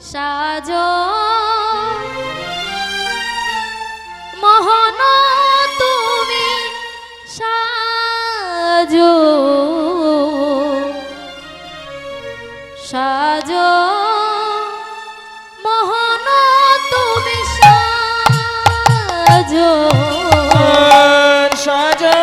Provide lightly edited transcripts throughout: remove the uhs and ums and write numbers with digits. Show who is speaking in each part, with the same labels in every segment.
Speaker 1: সাজো মোহন তুমি সাজো সাজো মোহন তুমি সাজো
Speaker 2: সাজো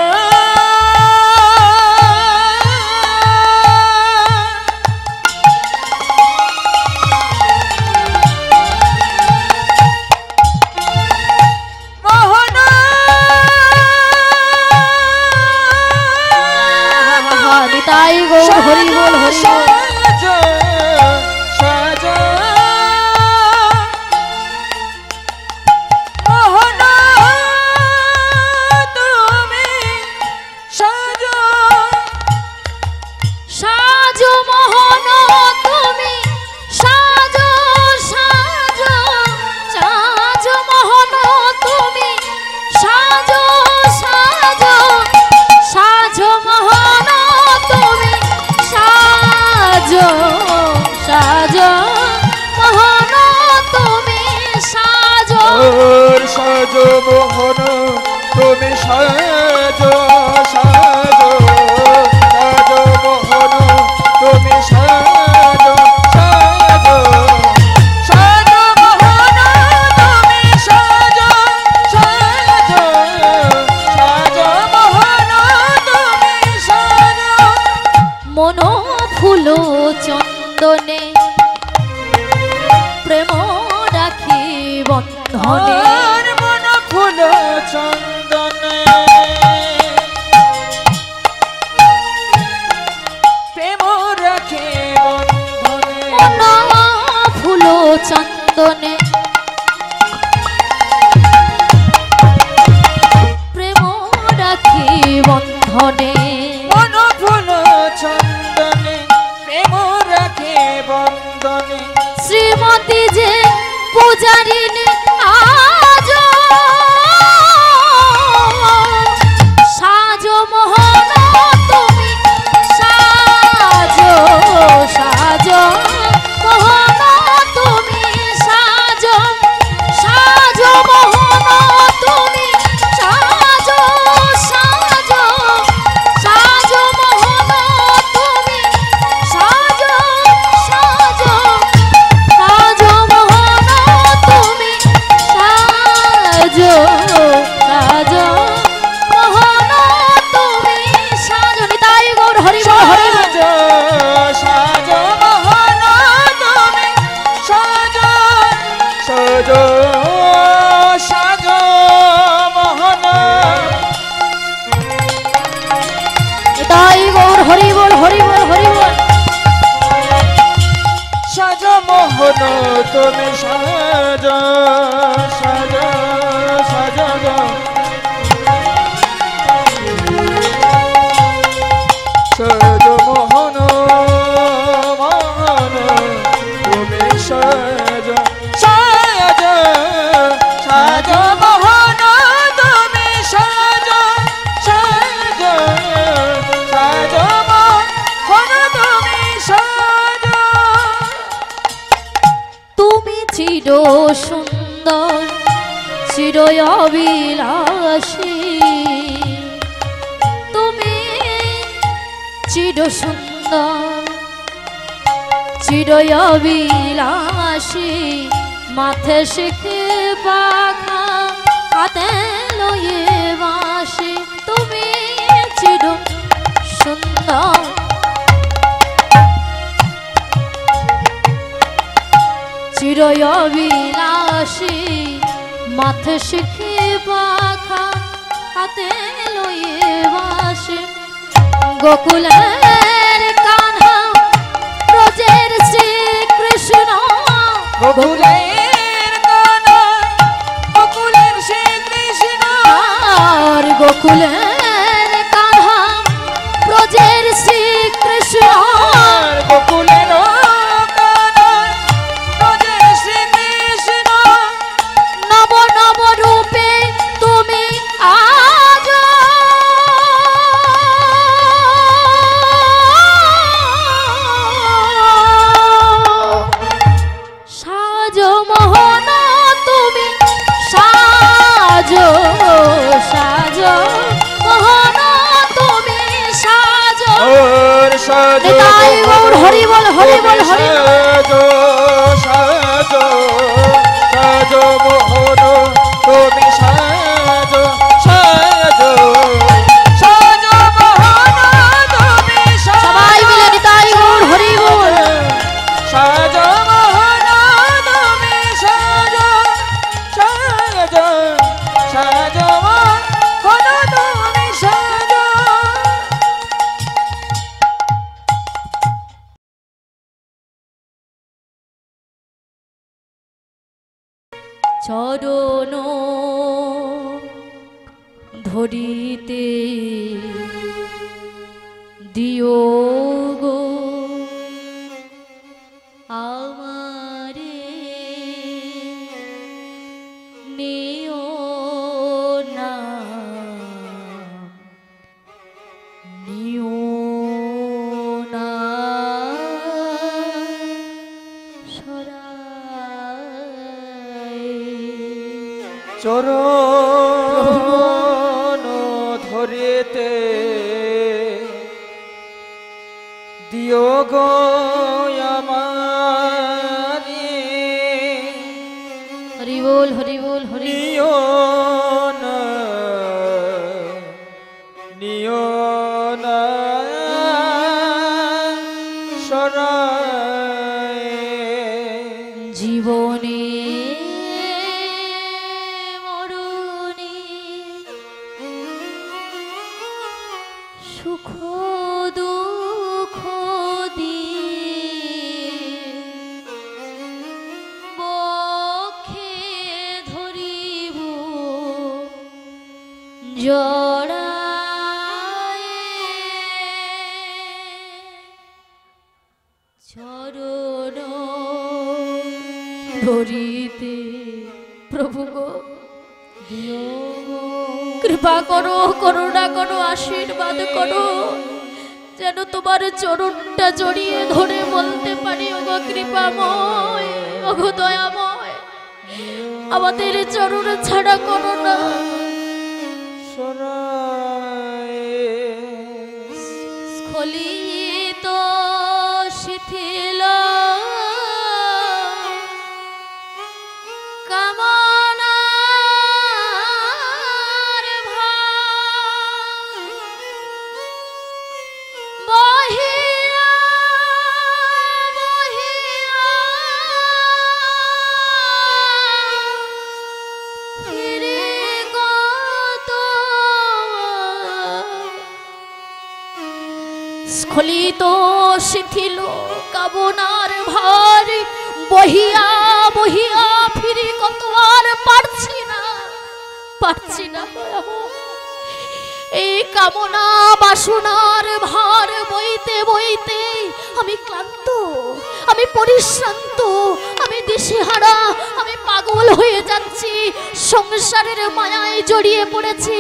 Speaker 1: তাই গো হরি বল হরি বল
Speaker 2: সাজো মোহন তুমি সাজো সাজো সাজো মোহন তুমি সাজো সাজো সাজো মোহন তুমি সাজো সাজো সাজো মোহন তুমি সাজো
Speaker 1: মন ফুল চন্দনে প্রেম রাখি বন্ধনে
Speaker 2: চন্দনে প্রেম রাখে বন্ধনে
Speaker 1: ফুল চন্দনে প্রেম রাখি বন্ধনে
Speaker 2: মন ফুল চন্দনে প্রেম রাখে বন্ধনে
Speaker 1: শ্রীমতী যে পূজারিনী আজো সাজো মোহন তুমি সাজো সাজো মোহন তুমি সাজো সাজো মোহন তুমি সাজো সাজো সাজো মোহন তুমি সাজো সাজো সাজো মোহন তুমি সাজো সাজো মোহন তুমি সাজো নিতাই গৌর হরি বল হরি বল
Speaker 2: সাজো মোহন তুমি সাজো সাজো সাজো মোহন
Speaker 1: নিতাই গৌর হরি বল হরি বল হরি বল
Speaker 2: সাজো মোহন তুমি সাজো সাজো সাজো সাজো মোহন মোহন তুমি সাজো সাজো সাজো মোহন তুমি সাজো সাজো সাজো মোহন তুমি সাজো
Speaker 1: তুমি চির সুন্দর চির অবিলাসী তুমি চির সুন্দর চির অবিলাসী মাথে শিখে পাখা হাতে লয়ে বাসি তুমি চির সুন্দর চির অবিলাসী মাথে শিখে পাখা হাতে লয়ে বাসি গোকুলের কান্হা ব্রজের শ্রীকৃষ্ণ
Speaker 2: গোকুলের কানা গোকুলের শ্রীকৃষ্ণ
Speaker 1: আর গোকুলের কান্হা ব্রজের শ্রীকৃষ্ণ
Speaker 2: গোকুলের কানা ব্রজের শ্রীকৃষ্ণ
Speaker 1: নব নব রূপে তুমি আজ নিতাই গৌর হরি বল হরি বল হরি বল।
Speaker 2: সাজো সাজো মোহন তুমি সাজো সাজো সাজো মোহন তুমি
Speaker 1: সবাই মিলে নিতাই গৌর হরি বল।
Speaker 2: সাজো মোহন তুমি সাজো সাজো সাজো মোহন তুমি সাজো।
Speaker 1: চরণ ধরিতে দিও গো আমারে নিও না নিও না
Speaker 2: চরণ ধরিতে দিও গো আমারে
Speaker 1: হরি বল হরি বল হরি
Speaker 2: নিও না নিও না সরায়
Speaker 1: জীবনে মরণে সুখ দুঃখ দিয়ে বক্ষে ধরিব জড়ায় চরণ ধরিতে প্রভু গো কৃপা করো করুণা করো আশীর্বাদ করো যেন তোমার চরণটা জড়িয়ে ধরে বলতে পারি ওগো কৃপাময় ওগো দয়াময় আমাদের চরণ ছাড়া করো না স্খলিত শিথিল কামনার ভার বহিয়া বহিয়া ফিরে কত স্খলিত শিথিল কামনার ভার বহিয়া বহিয়া ফিরে কত আর পারছি না এই কামনা বাসনার ভার বইতে বইতে আমি ক্লান্ত আমি পরিশ্রান্ত আমি দিশেহারা আমি পাগল হয়ে যাচ্ছি সংসারের মায়ায় জড়িয়ে পড়েছি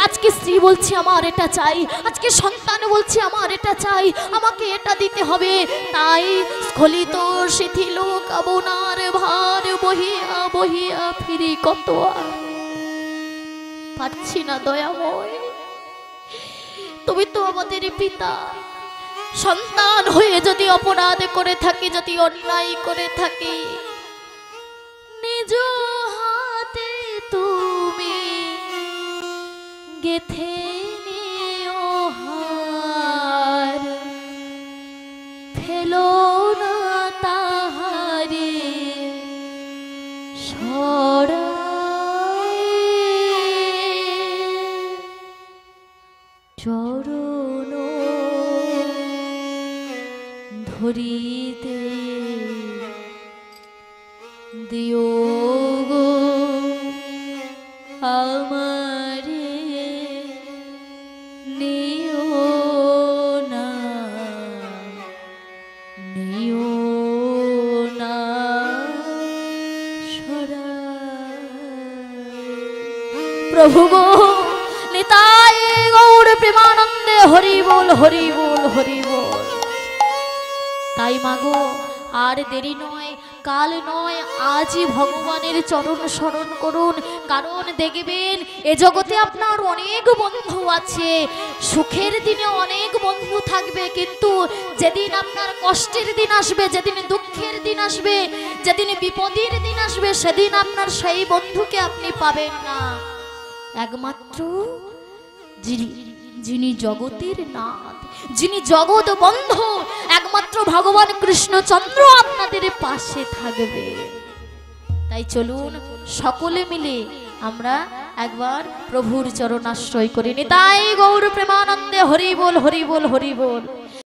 Speaker 1: আজকে স্ত্রী বলছে আমার এটা চাই আজকে সন্তান বলছে আমার এটা চাই আমাকে এটা দিতে হবে তাই স্খলিত শিথিল কামনার ভার বহিয়া বহিয়া ফিরি কত আর পারছি না দয়াময় তুমি তো আমাদের পিতা সন্তান হয়ে যদি অপরাধ করে থাকি যদি অন্যায় করে থাকি নিজ হাতে তুমি গেথে নিও হার ফেলো না তাহারে চরণ ধরিতে দিও গো আমারে নিও না নিও না প্রভু গো নিতাই গৌর প্রেমানন্দে হরি বল হরি বল হরি বল তাই মাগো আর দেরি নয় কাল নয়, আজই ভগবানের চরণ স্মরণ করুন। কারণ দেখবেন এ জগতে আপনার অনেক বন্ধু আছে, সুখের দিনে অনেক বন্ধু থাকবে, কিন্তু যেদিন আপনার কষ্টের দিন আসবে, যেদিন দুঃখের দিন আসবে, যেদিন বিপদের দিন আসবে, সেদিন আপনার সেই বন্ধুকে আপনি পাবেন না। একমাত্র যিনি জগতের নাথ, যিনি জগৎ বন্ধু, একমাত্র ভগবান কৃষ্ণচন্দ্র আপনাদের পাশে থাকবে। তাই চলুন সকলে মিলে আমরা একবার প্রভুর চরণাশ্রয় করি। নিতাই গৌর প্রেমানন্দে হরি বল, হরি বল, হরি বল।